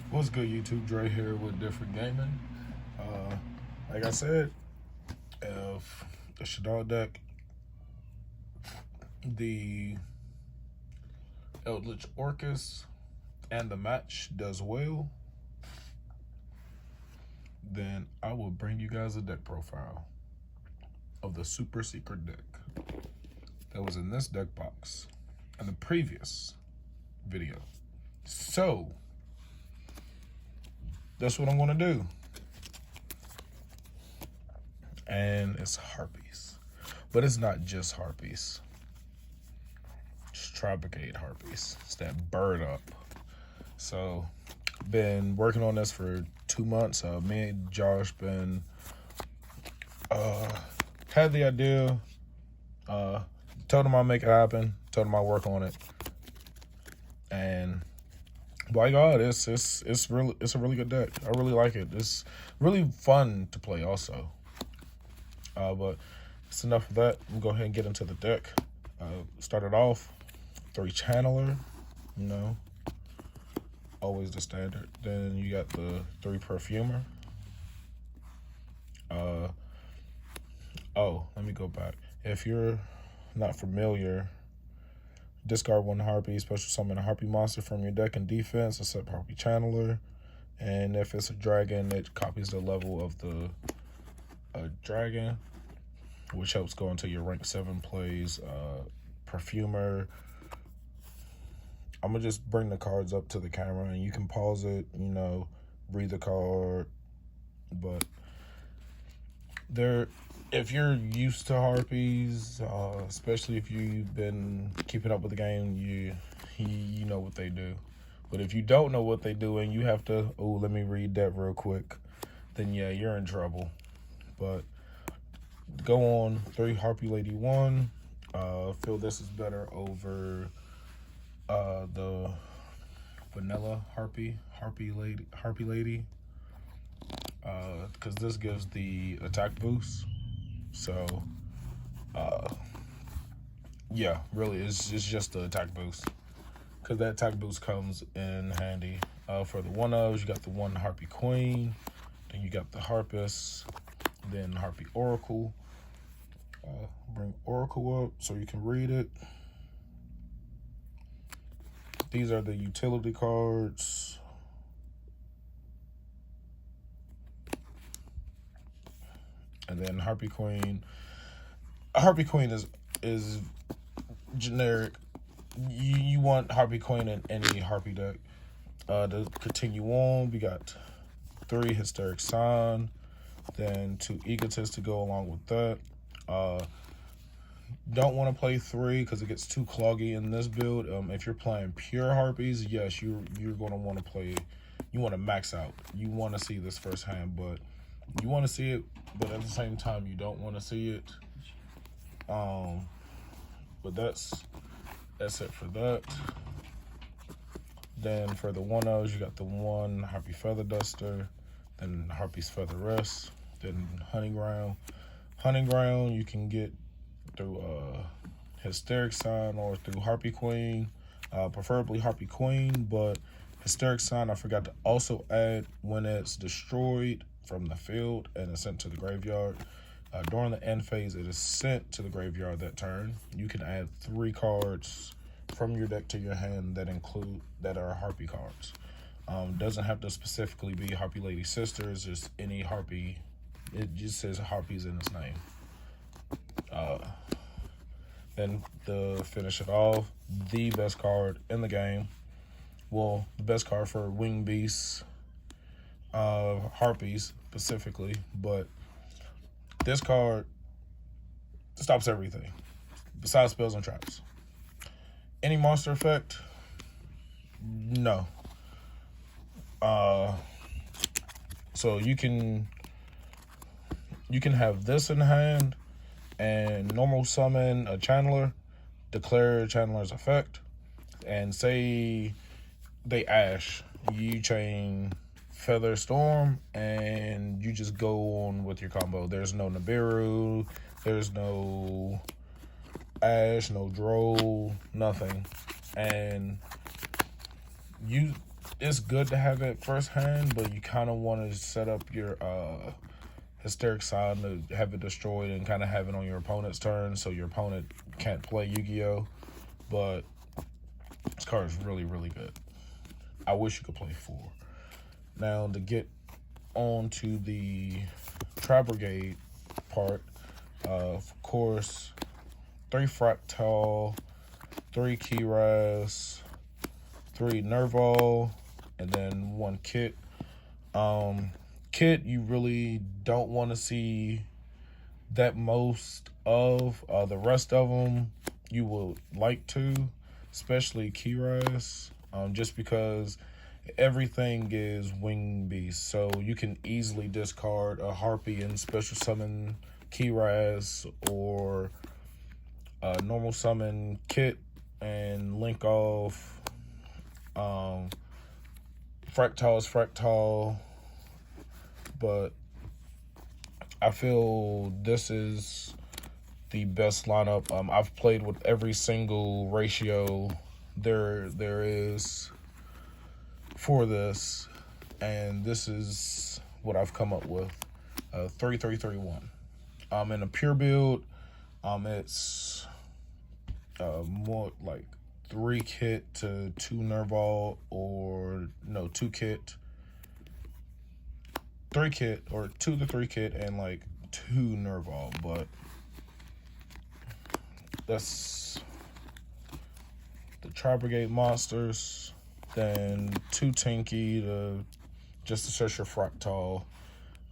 What's good, YouTube? Dre here with Different Gaming. Like I said, if the Shadow deck, the Eldritch Orcus, and the match does well, then I will bring you guys a deck profile of the super secret deck that was in this deck box in the previous video. So, that's what I'm going to do. And it's Harpies. But it's not just Harpies. It's Tri-Brigade Harpies. It's that bird up. So, been working on this for 2 months. Me and Josh been had the idea. Told him I'll make it happen. Told him I'll work on it. And by God, it's a really good deck. I really like it. It's really fun to play also. But it's enough of that. I'm gonna go ahead and get into the deck. Started off 3 channeler, always the standard. Then you got the 3 perfumer. Let me go back. If you're not familiar, discard 1 Harpie, special summon a Harpie monster from your deck in defense, except Harpie channeler. And if it's a dragon, it copies the level of the dragon, which helps go into your rank 7 plays. Perfumer. I'm gonna just bring the cards up to the camera and you can pause it, read the card. But if you're used to Harpies, especially if you've been keeping up with the game, you know what they do. But if you don't know what they do and you have to, let me read that real quick, then yeah, you're in trouble. But go on 3 Harpie Lady 1. Feel this is better over the vanilla Harpie Lady, because this gives the attack boost. So yeah, really it's just the attack boost, because that attack boost comes in handy. For the 1-ofs, you got the 1 Harpie Queen, then you got the Harpist, then Harpie Oracle. Bring Oracle up so you can read it. These are the utility cards. And then Harpie Queen. Harpie Queen is generic. You want Harpie Queen in any Harpie deck. To continue on, we got 3 Hysteric Sign, then 2 Egotists to go along with that. Don't want to play 3 because it gets too cloggy in this build. If you're playing pure Harpies, yes, you're going to want to play. You want to max out. You want to see this firsthand, but you want to see it, but at the same time, you don't want to see it. But that's it for that. Then for the 1-ofs, you got the 1 Harpie Feather Duster, then Harpie's Feather Rest, then Hunting Ground. Hunting Ground you can get through Hysteric Sign or through Harpie Queen, preferably Harpie Queen, but Hysteric Sign I forgot to also add when it's destroyed from the field and is sent to the graveyard. During the end phase, it is sent to the graveyard that turn. You can add 3 cards from your deck to your hand that are Harpie cards. Doesn't have to specifically be Harpie Lady Sisters, just any Harpie. It just says Harpies in its name. Then to finish it off, the best card in the game. Well, the best card for Wing Beasts, Harpies specifically, but this card stops everything besides spells and traps. Any monster effect? No. So you can have this in hand and normal summon a channeler, declare channeler's effect, and say they ash. You chain Feather Storm and you just go on with your combo. There's no Nibiru, there's no Ash, no Droll, nothing. And you it's good to have it first hand, but you kind of want to set up your hysteric sign to have it destroyed and kind of have it on your opponent's turn, so your opponent can't play Yu-Gi-Oh. But this card is really, really good. I wish you could play 4. Now, to get on to the Tri-Brigade part, of course, 3 Fractal, 3 Keyraz, 3 Nerval, and then 1 Kit. Kit, you really don't want to see that most of. The rest of them, you would like to, especially Keyraz, just because everything is wing beast, so you can easily discard a Harpie and special summon Keyraz, or normal summon Kit and link off. Fractal is Fractal, but I feel this is the best lineup. I've played with every single ratio there is for this, and this is what I've come up with. 3-3-3-1. In a pure build, it's more like 3 Kit to 2 Nerval, or no, 2 Kit, 3 Kit, or 2 to 3 Kit, and like 2 Nerval. But that's the Tri-Brigade monsters. Then 2 Tinky just to search your Fractal.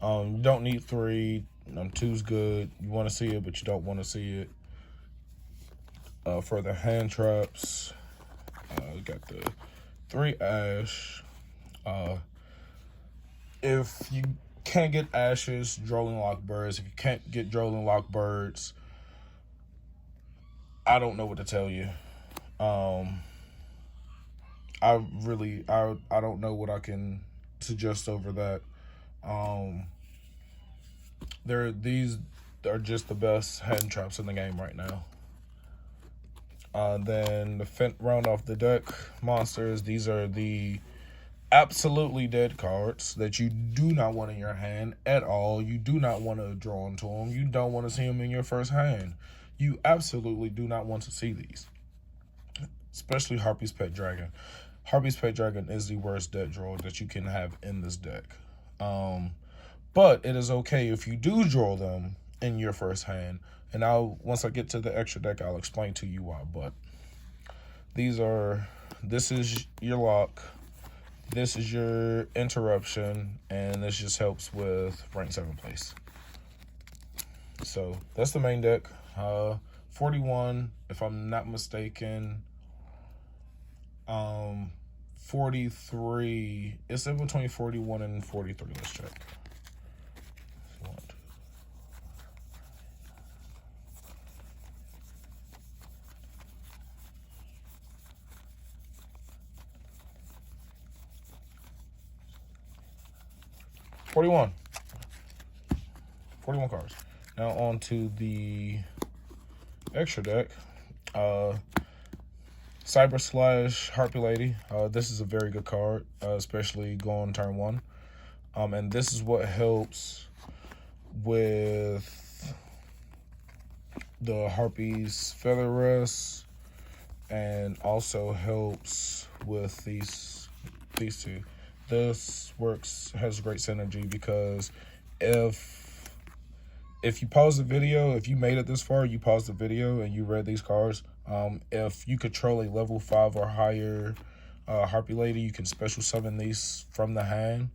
You don't need 3. 2's good. You want to see it, but you don't want to see it. For the hand traps, we got the 3 Ash. If you can't get Ashes, Drolling Lock Birds. If you can't get Drolling Lock Birds, I don't know what to tell you. I don't know what I can suggest over that. These are just the best hand traps in the game right now. Then the round off the deck monsters. These are the absolutely dead cards that you do not want in your hand at all. You do not want to draw into them. You don't want to see them in your first hand. You absolutely do not want to see these. Especially Harpie's Pet Dragon. Harpie's Pet Dragon is the worst dead draw that you can have in this deck. But it is okay if you do draw them in your first hand. And once I get to the extra deck, I'll explain to you why. But this is your lock, this is your interruption, and this just helps with rank 7 place. So that's the main deck. 41, if I'm not mistaken. 43. It's in between 41 and 43. Let's check. 41 cards. Now on to the extra deck. Cyber Slash Harpie Lady. This is a very good card, especially going turn 1. And this is what helps with the Harpie's Feather Rest, and also helps with these 2. This has great synergy, because if you pause the video, if you made it this far, you paused the video and you read these cards, if you control a level 5 or higher Harpie Lady, you can special summon these from the hand,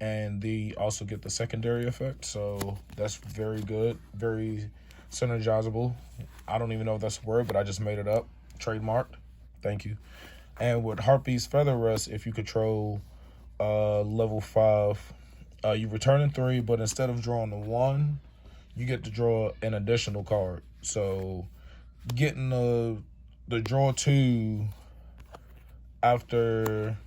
and they also get the secondary effect. So that's very good, very synergizable. I don't even know if that's a word, but I just made it up. Trademarked. Thank you. And with Harpie's Feather Rest, if you control level 5, you return in 3, but instead of drawing the 1, you get to draw an additional card. So getting the draw 2 after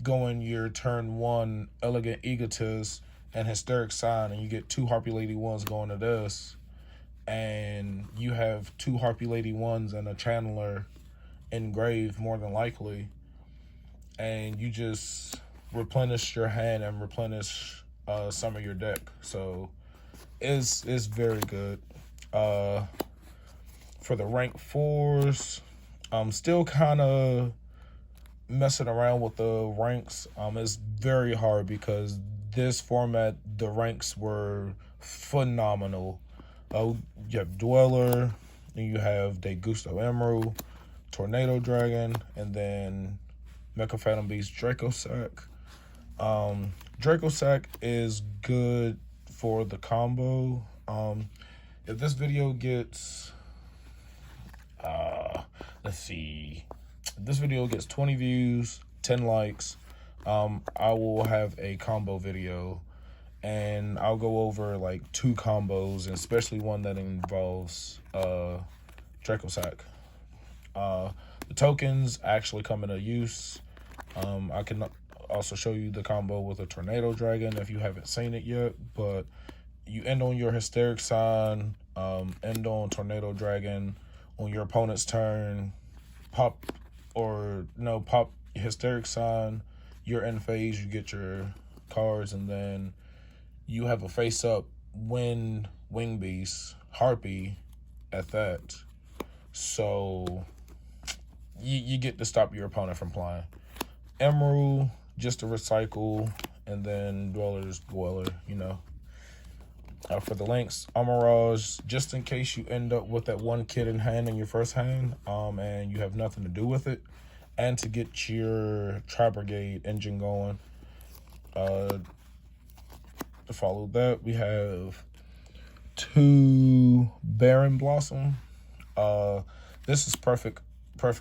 going your turn 1 Elegant Egotist and Hysteric Sign, and you get 2 Harpie Lady 1s going to this, and you have 2 Harpie Lady 1s and a Channeler engraved more than likely, and you just replenish your hand and replenish some of your deck. So it's very good. For the rank 4s, I'm still kind of messing around with the ranks. It's very hard because this format, the ranks were phenomenal. You have Dweller, then you have De Gusto Emerald, Tornado Dragon, and then Mecha Phantom Beast Dracosac. Dracosac is good for the combo. If this video gets, let's see, if this video gets 20 views, 10 likes, I will have a combo video, and I'll go over like 2 combos, and especially one that involves Dracosac. The tokens actually come into use. I can also show you the combo with a Tornado Dragon if you haven't seen it yet, but you end on your Hysteric Sign, end on Tornado Dragon. On your opponent's turn, pop Hysteric Sign, you're in phase, you get your cards, and then you have a face-up Wing Beast, Harpie at that. So you get to stop your opponent from playing. Emerald, just to recycle, and then Dweller's Dweller, you know. For the links, Mirage, just in case you end up with that one kid in hand in your first hand, and you have nothing to do with it, and to get your Tri-Brigade engine going. To follow that, we have 2 Baron Blossom. This is perfect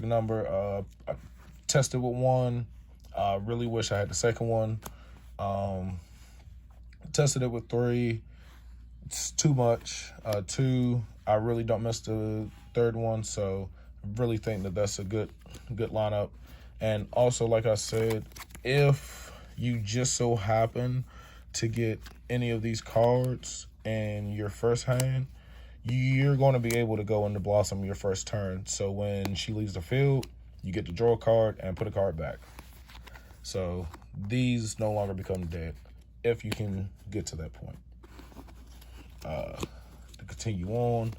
number. I tested with 1. I really wish I had the second one. Tested it with 3. It's too much. 2, I really don't miss the third one, so I really think that that's a good lineup. And also, like I said, if you just so happen to get any of these cards in your first hand, you're going to be able to go into Blossom your first turn. So when she leaves the field, you get to draw a card and put a card back. So these no longer become dead if you can get to that point. To continue on,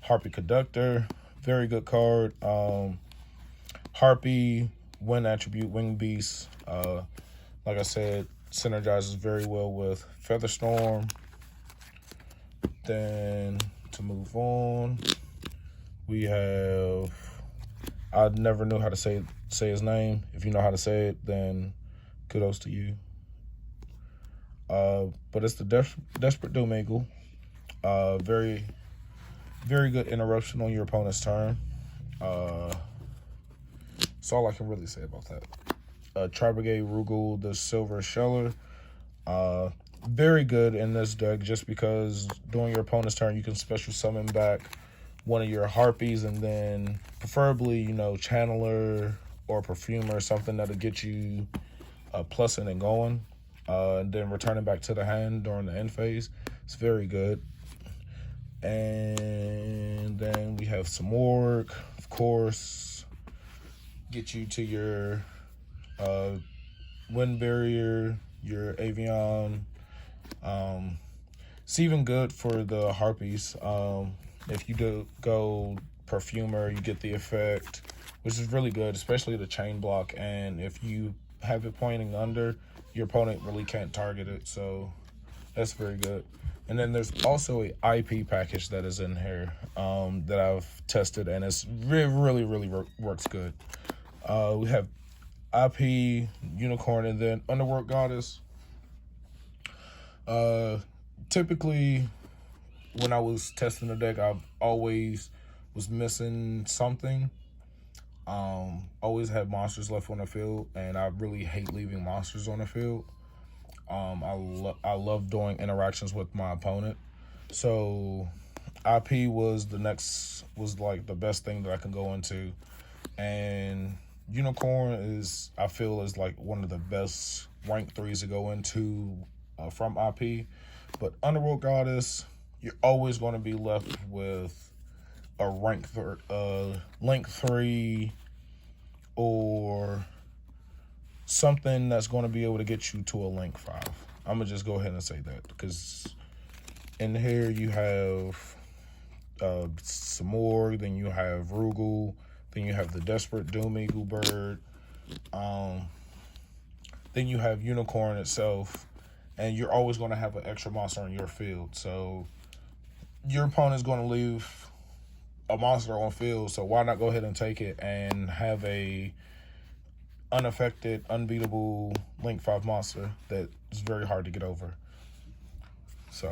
Harpie Conductor, very good card. Harpie, Wind Attribute, Wing Beast. Like I said, synergizes very well with Featherstorm. Then to move on, we have, I never knew how to say his name. If you know how to say it, then kudos to you. But it's the Desperate Doom-Eagle. Very, very good interruption on your opponent's turn. That's all I can really say about that. Tri-Brigade Rugal, the Silver Sheller. Very good in this deck just because during your opponent's turn, you can special summon back one of your Harpies, and then preferably, you know, Channeler or Perfumer, something that'll get you plussing and going. And then returning back to the hand during the end phase. It's very good. And then we have some Orc, of course. Get you to your Wind Barrier, your Avion. It's even good for the Harpies. If you do go Perfumer, you get the effect, which is really good, especially the chain block. And if you have it pointing under, your opponent really can't target it, so that's very good. And then there's also a IP package that is in here that I've tested, and it's really works good. We have IP, Unicorn, and then Underworld Goddess. Typically, when I was testing the deck, I always was missing something. Always had monsters left on the field, and I really hate leaving monsters on the field. I love doing interactions with my opponent. So IP was like the best thing that I can go into. And Unicorn is, I feel, is like one of the best rank 3s to go into from IP. But Underworld Goddess, you're always going to be left with a link 3 or something that's going to be able to get you to a link 5. I'm going to just go ahead and say that, because in here you have some more, then you have Rugal, then you have the Desperate Doom Eagle Bird, then you have Unicorn itself, and you're always going to have an extra monster on your field. So your opponent's going to leave a monster on field, so why not go ahead and take it and have a unaffected, unbeatable Link 5 monster that is very hard to get over. So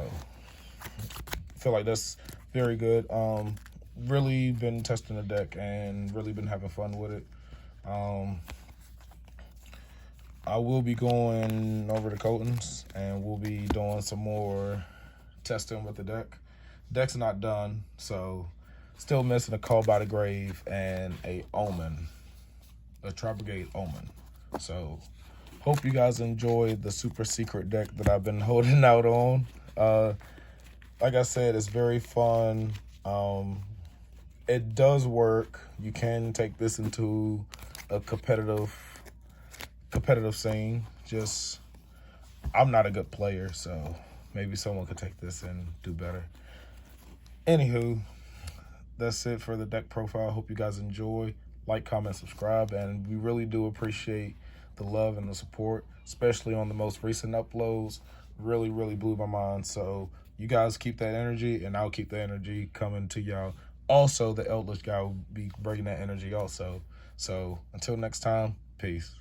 I feel like that's very good. Really been testing the deck and really been having fun with it. I will be going over to Colton's and we'll be doing some more testing with the deck. Deck's not done, so still missing a Call by the Grave and a Omen, a Tri-Brigade Omen. So hope you guys enjoyed the super secret deck that I've been holding out on. Like I said, it's very fun. It does work. You can take this into a competitive scene. Just, I'm not a good player, so maybe someone could take this and do better. Anywho, that's it for the deck profile. Hope you guys enjoy. Like, comment, subscribe, and we really do appreciate the love and the support, especially on the most recent uploads. Really, really blew my mind. So you guys keep that energy, and I'll keep the energy coming to y'all. Also, the Eldritch guy will be bringing that energy also. So until next time, peace.